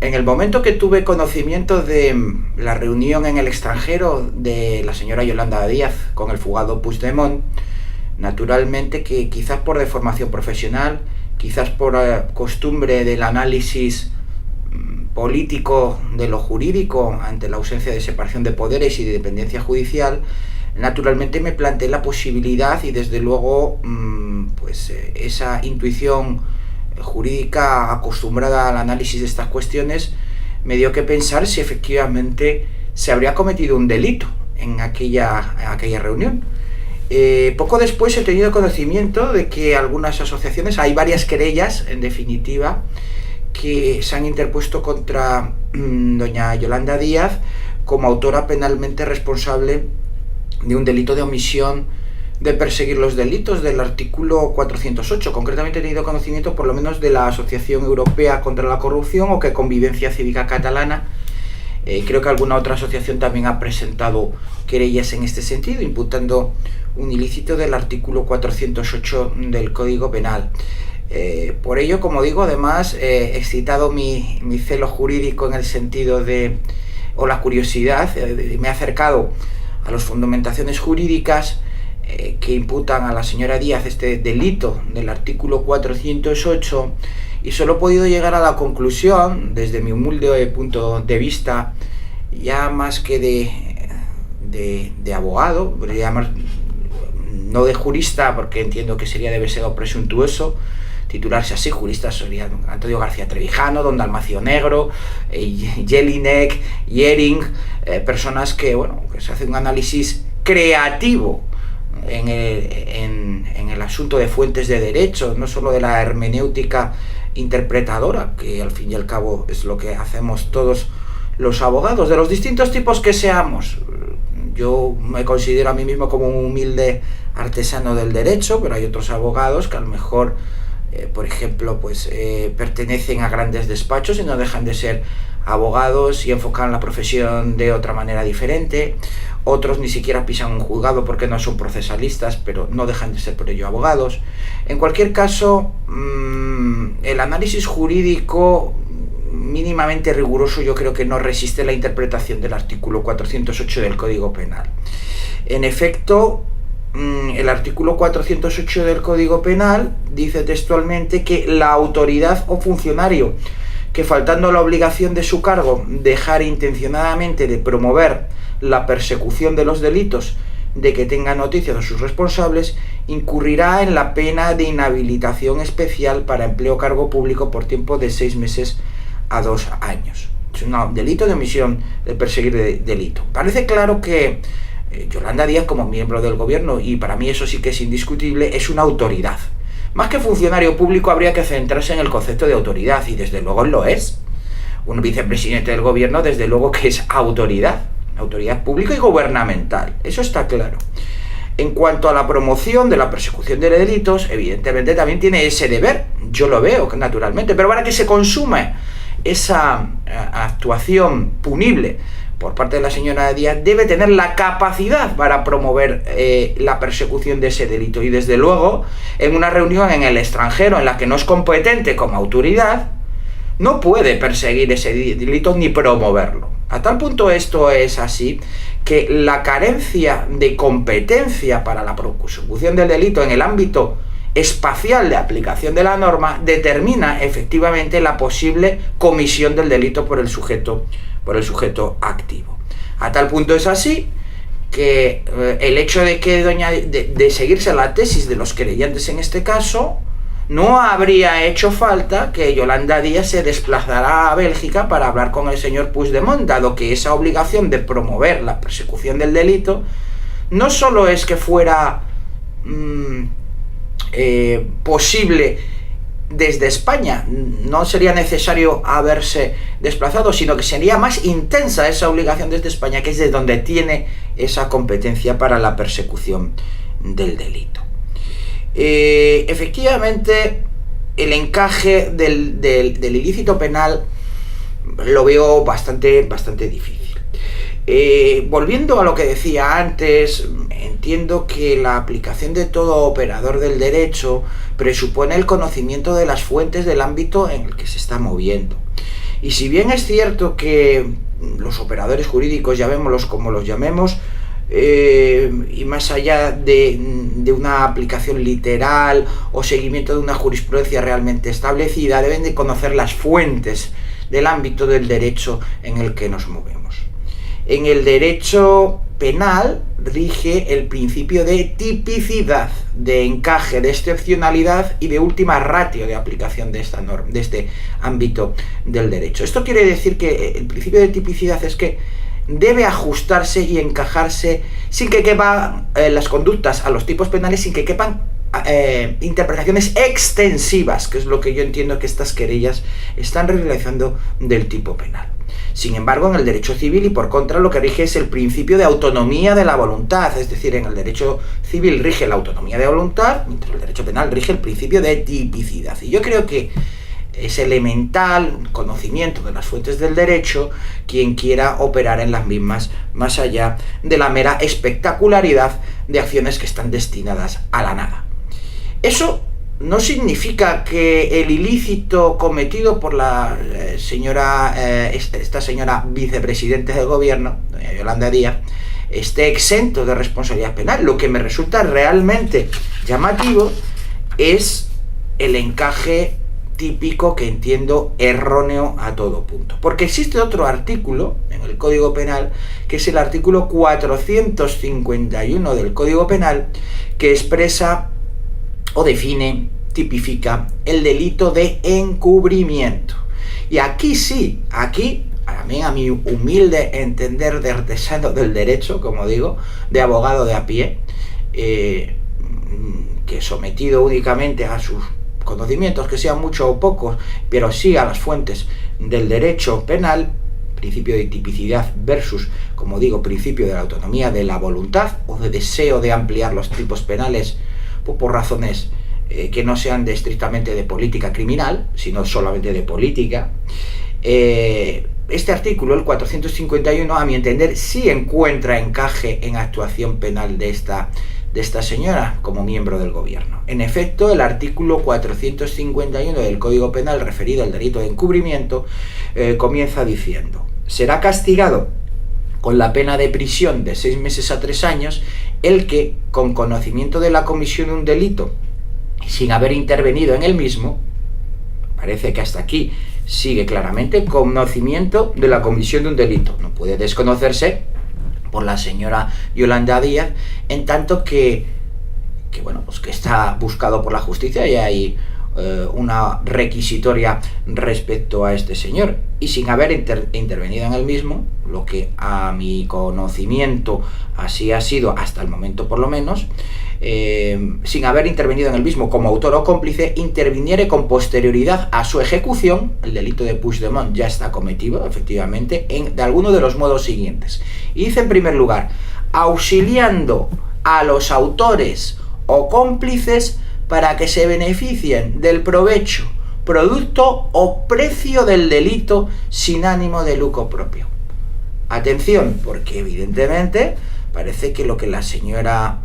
En el momento que tuve conocimiento de la reunión en el extranjero de la señora Yolanda Díaz con el fugado Puigdemont, naturalmente que quizás por deformación profesional, quizás por costumbre del análisis político de lo jurídico ante la ausencia de separación de poderes y de dependencia judicial, naturalmente me planteé la posibilidad y desde luego esa intuición jurídica acostumbrada al análisis de estas cuestiones me dio que pensar si efectivamente se habría cometido un delito en aquella reunión. Poco después he tenido conocimiento de que algunas asociaciones, hay varias querellas en definitiva, que se han interpuesto contra doña Yolanda Díaz como autora penalmente responsable de un delito de omisión de perseguir los delitos del artículo 408. Concretamente he tenido conocimiento por lo menos de la Asociación Europea contra la Corrupción o que Convivencia Cívica Catalana. Creo que alguna otra asociación también ha presentado querellas en este sentido, imputando un ilícito del artículo 408 del Código Penal. Por ello, como digo, además he excitado mi celo jurídico en el sentido de, o la curiosidad, me he acercado a las fundamentaciones jurídicas que imputan a la señora Díaz este delito del artículo 408 y solo he podido llegar a la conclusión, desde mi humilde punto de vista, ya más que de abogado, no de jurista, porque entiendo que sería demasiado presuntuoso titularse así. Juristas serían Antonio García Trevijano, don Dalmacio Negro, Jelinek, Yering, personas que se hace un análisis creativo en el asunto de fuentes de derecho, no solo de la hermenéutica interpretadora, que al fin y al cabo es lo que hacemos todos los abogados, de los distintos tipos que seamos. Yo me considero a mí mismo como un humilde artesano del derecho, pero hay otros abogados que a lo mejor, por ejemplo, pertenecen a grandes despachos y no dejan de ser abogados y enfocan la profesión de otra manera diferente. Otros ni siquiera pisan un juzgado porque no son procesalistas, pero no dejan de ser por ello abogados. En cualquier caso, el análisis jurídico mínimamente riguroso yo creo que no resiste la interpretación del artículo 408 del Código Penal. En efecto, el artículo 408 del Código Penal dice textualmente que la autoridad o funcionario que, faltando a la obligación de su cargo, dejar intencionadamente de promover la persecución de los delitos de que tenga noticia de sus responsables, incurrirá en la pena de inhabilitación especial para empleo o cargo público por tiempo de 6 meses a 2 años. Es un delito de omisión de perseguir delito. Parece claro que Yolanda Díaz, como miembro del gobierno, y para mí eso sí que es indiscutible, es una autoridad. Más que funcionario público habría que centrarse en el concepto de autoridad, y desde luego lo es. Un vicepresidente del gobierno desde luego que es autoridad pública y gubernamental, eso está claro. En cuanto a la promoción de la persecución de delitos, evidentemente también tiene ese deber, yo lo veo naturalmente, pero para que se consume esa actuación punible por parte de la señora Díaz, debe tener la capacidad para promover la persecución de ese delito, y desde luego en una reunión en el extranjero en la que no es competente como autoridad, no puede perseguir ese delito ni promoverlo. A tal punto esto es así que la carencia de competencia para la persecución del delito en el ámbito espacial de aplicación de la norma determina efectivamente la posible comisión del delito por el sujeto activo. A tal punto es así que el hecho de que de seguirse la tesis de los querellantes en este caso, no habría hecho falta que Yolanda Díaz se desplazara a Bélgica para hablar con el señor Puigdemont, dado que esa obligación de promover la persecución del delito no solo es que fuera posible desde España, no sería necesario haberse desplazado, sino que sería más intensa esa obligación desde España, que es de donde tiene esa competencia para la persecución del delito. Efectivamente, el encaje del ilícito penal lo veo bastante difícil. Volviendo a lo que decía antes, entiendo que la aplicación de todo operador del derecho presupone el conocimiento de las fuentes del ámbito en el que se está moviendo. Y si bien es cierto que los operadores jurídicos, llamémoslos como los llamemos, y más allá de una aplicación literal o seguimiento de una jurisprudencia realmente establecida, deben de conocer las fuentes del ámbito del derecho en el que nos movemos. En el derecho penal rige el principio de tipicidad, de encaje, de excepcionalidad y de última ratio de aplicación de esta norma, de este ámbito del derecho. Esto quiere decir que el principio de tipicidad es que debe ajustarse y encajarse sin que quepan las conductas a los tipos penales, sin que quepan interpretaciones extensivas, que es lo que yo entiendo que estas querellas están realizando del tipo penal. Sin embargo, en el derecho civil y por contra lo que rige es el principio de autonomía de la voluntad, es decir, en el derecho civil rige la autonomía de voluntad, mientras en el derecho penal rige el principio de tipicidad. Y yo creo que es elemental conocimiento de las fuentes del derecho quien quiera operar en las mismas, más allá de la mera espectacularidad de acciones que están destinadas a la nada. Eso no significa que el ilícito cometido por la esta señora vicepresidente del gobierno, doña Yolanda Díaz, esté exento de responsabilidad penal. Lo que me resulta realmente llamativo es el encaje típico, que entiendo erróneo a todo punto. Porque existe otro artículo en el Código Penal, que es el artículo 451 del Código Penal, que expresa o define, tipifica el delito de encubrimiento. Y aquí sí, aquí, a mi humilde entender de artesano del derecho, como digo, de abogado de a pie, que sometido únicamente a sus conocimientos, que sean muchos o pocos, pero sí a las fuentes del derecho penal, principio de tipicidad versus, como digo, principio de la autonomía de la voluntad o de deseo de ampliar los tipos penales por razones que no sean estrictamente de política criminal, sino solamente de política. Este artículo, el 451, a mi entender, sí encuentra encaje en actuación penal de esta señora como miembro del gobierno. En efecto, el artículo 451 del Código Penal referido al delito de encubrimiento comienza diciendo: será castigado con la pena de prisión de 6 meses a 3 años el que, con conocimiento de la comisión de un delito sin haber intervenido en el mismo, parece que hasta aquí sigue claramente, conocimiento de la comisión de un delito, no puede desconocerse por la señora Yolanda Díaz, en tanto que está buscado por la justicia y hay una requisitoria respecto a este señor, y sin haber intervenido en el mismo, lo que a mi conocimiento así ha sido hasta el momento por lo menos, sin haber intervenido en el mismo como autor o cómplice, interviniere con posterioridad a su ejecución, el delito de Puigdemont ya está cometido efectivamente de alguno de los modos siguientes. Y dice en primer lugar, auxiliando a los autores o cómplices para que se beneficien del provecho, producto o precio del delito sin ánimo de lucro propio. Atención, porque evidentemente parece que lo que la señora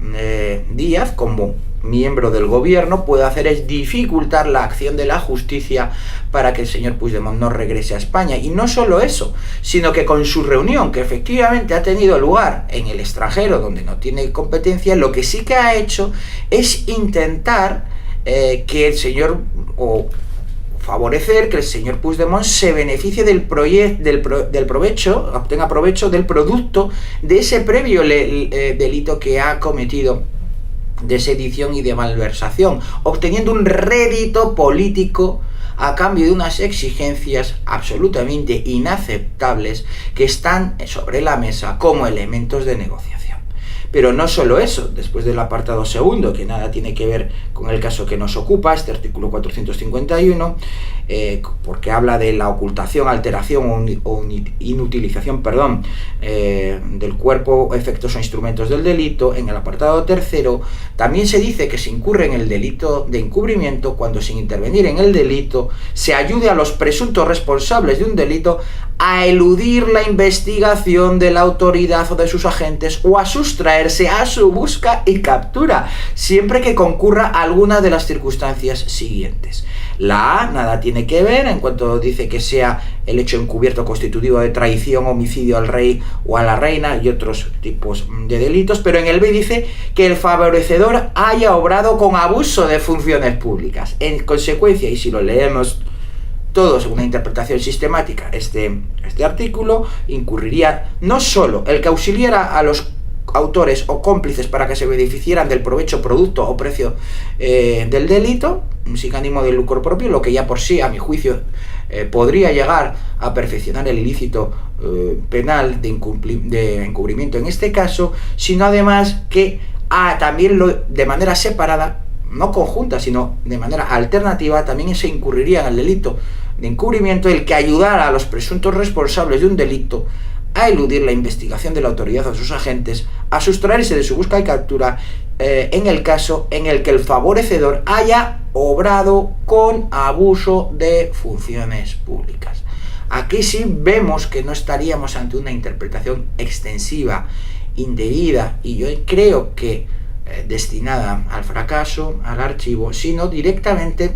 Díaz, como miembro del gobierno, puede hacer es dificultar la acción de la justicia para que el señor Puigdemont no regrese a España. Y no solo eso, sino que con su reunión, que efectivamente ha tenido lugar en el extranjero, donde no tiene competencia, lo que sí que ha hecho es intentar que el señor, o favorecer que el señor Puigdemont se beneficie del provecho, obtenga provecho del producto de ese previo delito que ha cometido de sedición y de malversación, obteniendo un rédito político a cambio de unas exigencias absolutamente inaceptables que están sobre la mesa como elementos de negociación. Pero no solo eso, después del apartado segundo, que nada tiene que ver con el caso que nos ocupa, este artículo 451, porque habla de la ocultación, alteración o inutilización, del cuerpo, efectos o instrumentos del delito. En el apartado tercero también se dice que se incurre en el delito de encubrimiento cuando, sin intervenir en el delito, se ayude a los presuntos responsables de un delito a eludir la investigación de la autoridad o de sus agentes o a sustraerse a su busca y captura, siempre que concurra alguna de las circunstancias siguientes. La A nada tiene que ver en cuanto dice que sea el hecho encubierto constitutivo de traición, homicidio al rey o a la reina y otros tipos de delitos, pero en el B dice que el favorecedor haya obrado con abuso de funciones públicas. En consecuencia, y si lo leemos todo según una interpretación sistemática, este artículo incurriría no solo el que auxiliara a los autores o cómplices para que se beneficiaran del provecho, producto o precio del delito, sin ánimo de lucro propio, lo que ya por sí, a mi juicio, podría llegar a perfeccionar el ilícito penal de encubrimiento en este caso, sino además que también de manera separada, no conjunta, sino de manera alternativa, también se incurriría en el delito de encubrimiento el que ayudara a los presuntos responsables de un delito a eludir la investigación de la autoridad o sus agentes, a sustraerse de su busca y captura en el caso en el que el favorecedor haya obrado con abuso de funciones públicas. Aquí sí vemos que no estaríamos ante una interpretación extensiva, indebida, y yo creo que destinada al fracaso, al archivo, sino directamente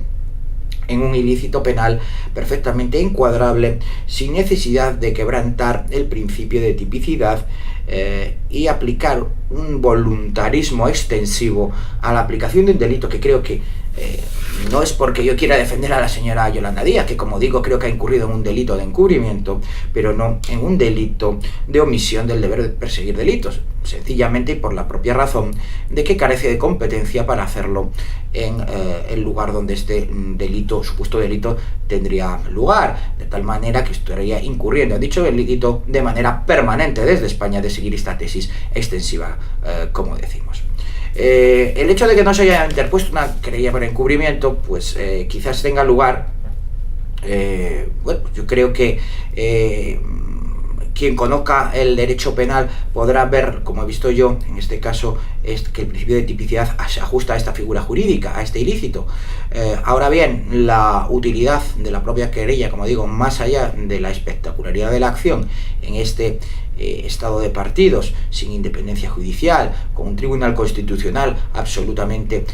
en un ilícito penal perfectamente encuadrable, sin necesidad de quebrantar el principio de tipicidad y aplicar un voluntarismo extensivo a la aplicación de un delito que creo que no es porque yo quiera defender a la señora Yolanda Díaz, que como digo creo que ha incurrido en un delito de encubrimiento, pero no en un delito de omisión del deber de perseguir delitos, sencillamente y por la propia razón de que carece de competencia para hacerlo en el lugar donde este supuesto delito tendría lugar, de tal manera que estaría incurriendo en dicho delito de manera permanente desde España, de seguir esta tesis extensiva, como decimos. El hecho de que no se haya interpuesto una querella por encubrimiento, pues quizás tenga lugar, yo creo que quien conozca el derecho penal podrá ver, como he visto yo, en este caso, es que el principio de tipicidad se ajusta a esta figura jurídica, a este ilícito. Ahora bien, la utilidad de la propia querella, como digo, más allá de la espectacularidad de la acción en este estado de partidos, sin independencia judicial, con un tribunal constitucional absolutamente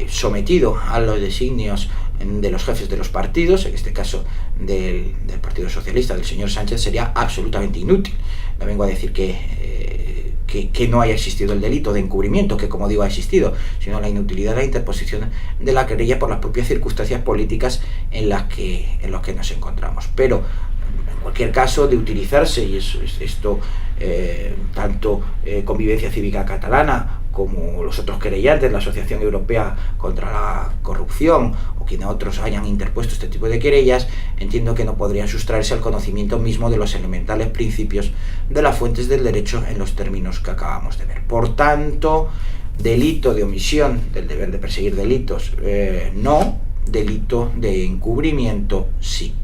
sometido a los designios de los jefes de los partidos, en este caso del Partido Socialista, del señor Sánchez, sería absolutamente inútil. No vengo a decir que no haya existido el delito de encubrimiento, que como digo ha existido, sino la inutilidad de la interposición de la querella por las propias circunstancias políticas en las que nos encontramos. Pero en cualquier caso, de utilizarse, y esto tanto Convivencia Cívica Catalana como los otros querellantes, la Asociación Europea contra la Corrupción o quienes otros hayan interpuesto este tipo de querellas, entiendo que no podrían sustraerse al conocimiento mismo de los elementales principios de las fuentes del derecho en los términos que acabamos de ver. Por tanto, delito de omisión del deber de perseguir delitos, no; delito de encubrimiento, sí.